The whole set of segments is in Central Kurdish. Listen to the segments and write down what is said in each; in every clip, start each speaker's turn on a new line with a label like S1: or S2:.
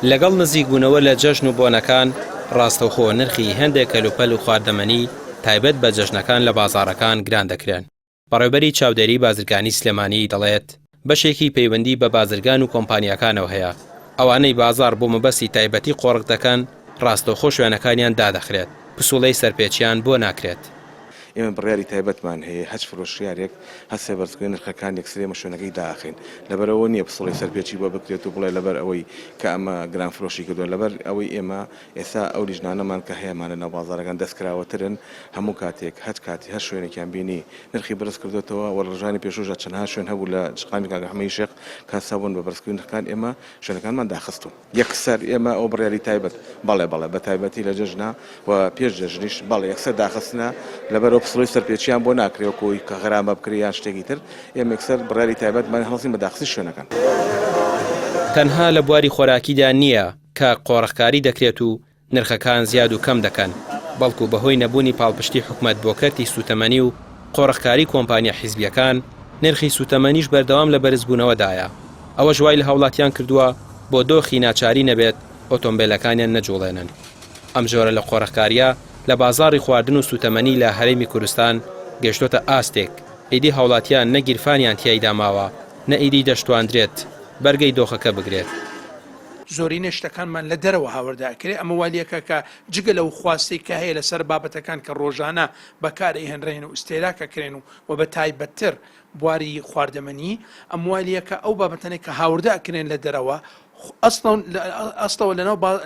S1: لەگەڵ نزیکبوونەوە لە جەژن و بۆنەکان ڕاستەوخۆ نرخی هەندێک کەلوپەل و خواردەمەنی تایبەت بە جەژنەکان لە بازاڕەکان گران دەکرێن. بەڕێوەبەری چاودێری بازرگانی سلێمانی دەڵێت بەشێکی پەیوەندی بە بازرگان و کۆمپانیاکانەوە هەیە. ئەوانەی بازار بۆ مەبەستی تایبەتی قۆڕک دەکەن ڕاستەوخۆ شوێنەکانیان دادەخرێت، پسوڵەی سەرپێچیان بۆ ناکرێت.
S2: ئێمە بڕیاری تایبەتمان هەیە هەچ فرۆشیارێک هەستێ بەرزکردن نرخەکان یەکسرێمە شوێنەکەی داخین لەبەرەوە نییە پسڵی سەرپێکی بۆ بکرێت و بڵێ لەبەر ئەوەی کە ئەمە گران فرۆشی کردووە لەبەر ئەوەی ئێمە ئێستا ئەو لیژنانەمان کە هەیەمانە ناو بازاڕەکان دەستکراوەترن هەموو کاتێک هەچ کاتی هەر شوێنێکیان بینی نرخی بەرز کردوێتەوە وەڕژانی پێشوژە چەندها شوێن هەبوو لە شقامی کاگەحمەی شێخ کاسابوون بە بەرزکردن نرخەکان ئێمە شوێنەکانمان داخستوون یەکسەر ئێمە ئەو بڕیاری تایبەت بەڵێ بە تایبەتی لە جەژنا و پێش جەژنیش بەڵێ یەکسەر داخستنە لەبەرەوە پسڵی سەرپێچیان بۆ ناکرێەوە کۆی کە غەرامە بکریان شتێکی تر ئێمە یەکسەر بڕیاری تایبەتمان هەڵسین بە داخستی شوێنەکان.
S1: تەنها لە بواری خۆراکیدا نییە کە قۆڕەخکاری دەکرێت و نرخەکان زیاد و کەم دەکەن، بەڵکو بەهۆی نەبوونی پاڵپشتی حکومەت بۆ کەرتی سوتەمەنی و قۆڕەخکاری کۆمپانیا حیزبیەکان نرخی سوتەمەنیش بەردەوام لە بەرزبوونەوەدایە. ئەوە ژوای لە هاوڵاتیان کردووە بۆ دۆخی ناچاری نەبێت ئۆتۆمبیلەکانیان نەجوڵێنن. ئەم جۆرە لە قۆڕەخکاریە لە بازاڕی خواردن و سوتەمەنی لە هەرێمی کوردستان گەشتۆتە ئاستێک، ئیدی هاوڵاتیان نەگیرفانیان تیایدا ماوە، نە ئیدی دەشتواندرێت بەرگەی دۆخەکە بگرێت.
S3: زۆرینە شتەکانمان لە دەرەوە هاورداکرێ ئەمە والیەکە کە جگە لەو خواستی کە هەیە لەسەر بابەتەکان کە ڕۆژانە بەکاری هێنرێن و ئستێراکەکرێن و بە تایبەتتر بواری خواردەمەنی ئەم والیەکە ئەو بابەتەنێک کە هاورداکرێن لە دەرەوە ئەستەوە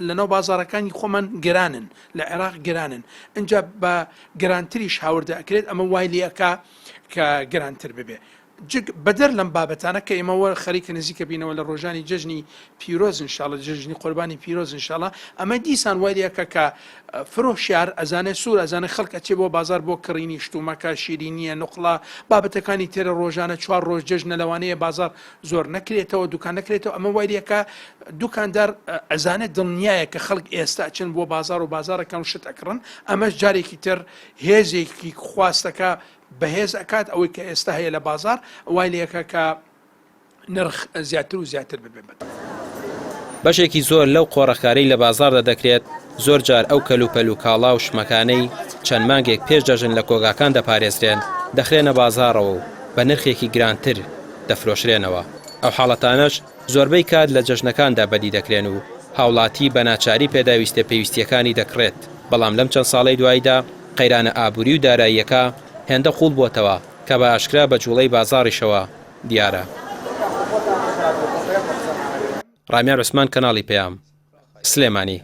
S3: لەناو بازارەکانی خۆمان گرانن لە عێراق گرانن اینجا بە گرانتریش هاورداکرێت ئەمە والیەکە کە گرانتر ببێ. بەدەر لەم بابەتانە کە ئێمەوە خەریکە نزیکە بینەوە لە ڕۆژانی جەژنی پیرۆز انشاءالله جەژنی قوربانی پیرۆز انشاءالله ئەمە دیسان وایەکە کە فرۆشیار ئەزانێ سوور ئەزانێ خەڵک ئەچێ بۆ بازار بۆ کڕینی شتومەکە شیرینیە نوقڵا بابەتەکانی تێرە ڕۆژانە 4 ڕۆژ جەژنە لەوانەیە بازار زۆر نەکرێتەوە دوکان نەکرێتەوە ئەمە وایەکە دوکاندار ئەزانێت دڵنیایە کە خەڵک ئێستا چن بۆ بازار و بازارەکان شت ئەکڕن ئەمەش جارێکی تر هێزێکی خواستەکە بەهێز ئەکات ئەوەی کە ئێستا هەیە لە بازار وایەکە کە نرخ زیاتر و زیاتر ببێت.
S1: بەشێکی زۆر لەو قۆڕەخکارەی لە بازاردا دەکرێت زۆر جار ئەو کەلوپەل و کاڵا و شمەکانەی چەند مانگێک پێش جەژن لە کۆگاکان دەپارێزرێن دەخرێنە بازارەوە و بە نرخێکی گرانتر دەفرۆشرێنەوە. ئەو حاڵەتانەش زۆربەی کات لە جەژنەکاندا بەدی دەکرێن و هاوڵاتی بە ناچاری پێداویستە پێویستیەکانی دەکڕێت. بەڵام لەم چەند ساڵەی دواییدا قەیرانە ئابووری و داراییەکە هێندە قوڵ بووتەوە کە بە ئاشکرا بە جوڵەی بازاڕیشەوە دیارە. ڕامیار عوسمان، کەناڵی پەیام، سلێمانی.